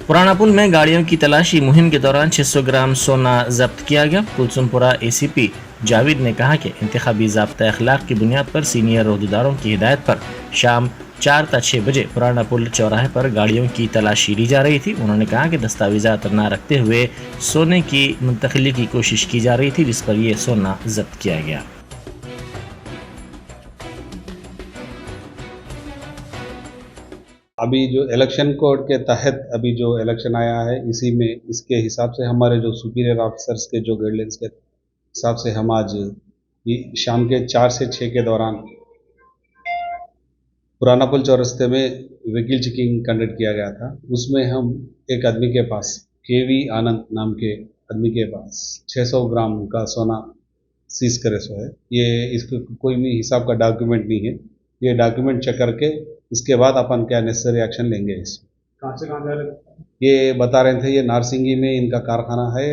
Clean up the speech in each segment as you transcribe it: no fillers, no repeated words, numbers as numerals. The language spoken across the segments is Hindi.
पुराना पुल में गाड़ियों की तलाशी मुहिम के दौरान 600 ग्राम सोना जब्त किया गया। कुलसुमपुरा एसीपी जावेद ने कहा कि इंतखाबी ज़ाब्ता अखलाक की बुनियाद पर सीनियर ओहदेदारों की हिदायत पर शाम 4 ता 6 बजे पुराना पुल चौराहे पर गाड़ियों की तलाशी ली जा रही थी। उन्होंने कहा कि दस्तावेजात न रखते हुए सोने की मुंतकिली की कोशिश की जा रही थी, जिस पर यह सोना जब्त किया गया। अभी जो इलेक्शन कोड के तहत अभी जो इलेक्शन आया है, इसी में इसके हिसाब से हमारे जो सुपीरियर ऑफिसर्स के जो गाइडलाइंस के हिसाब से हम आज शाम के 4 से 6 के दौरान पुराना पुल चौरस्ते में व्हीकल चेकिंग कंडक्ट किया गया था। उसमें हम एक आदमी के पास केवी आनंद नाम के आदमी के पास 600 ग्राम का सोना सीज करे सो है। ये इसका कोई भी हिसाब का डॉक्यूमेंट नहीं है। ये डॉक्यूमेंट चेक करके इसके बाद अपन क्या नेसेसरी एक्शन लेंगे। इसमें कहाँ से कहाँ जा रहे थे? ये बता रहे थे ये नारसिंगी में इनका कारखाना है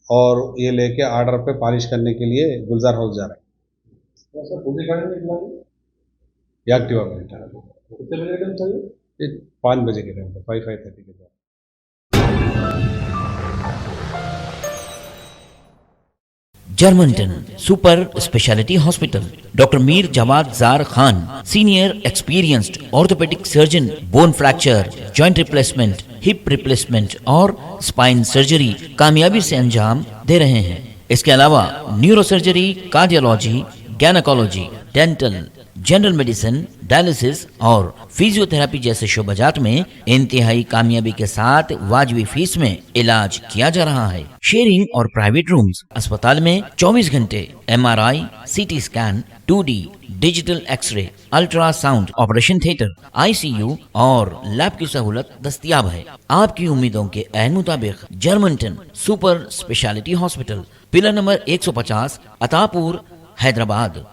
और ये लेके आर्डर पे पॉलिश करने के लिए गुलजार हाउस जा रहे हैं। तो सर पुलिस गाड़ी में निकला ये एक्टिवा में था। कितने बजे का टाइम था ये? 5 बजे के टाइम पे 5:30 के बाद। Germanton super speciality hospital, doctor Mir Jawad Zar Khan, senior experienced orthopaedic surgeon, bone fracture, joint replacement, hip replacement और स्पाइन सर्जरी कामयाबी से अंजाम दे रहे हैं। इसके अलावा neuro surgery, cardiology, gynaecology, dental, general medicine, dialysis और फिजियोथेरेपी जैसे शोबाजात में इंतहाई कामयाबी के साथ वाजबी फीस में इलाज किया जा रहा है। शेयरिंग और प्राइवेट रूम्स, अस्पताल में 24 घंटे MRI, CT scan, 2D digital x-ray, ultrasound, operation theatre, ICU और लैब की सहूलत दस्तयाब है। आपकी उम्मीदों के ऐन मुताबिक Germanton super speciality hospital, pillar number 150, Attapur, Hyderabad.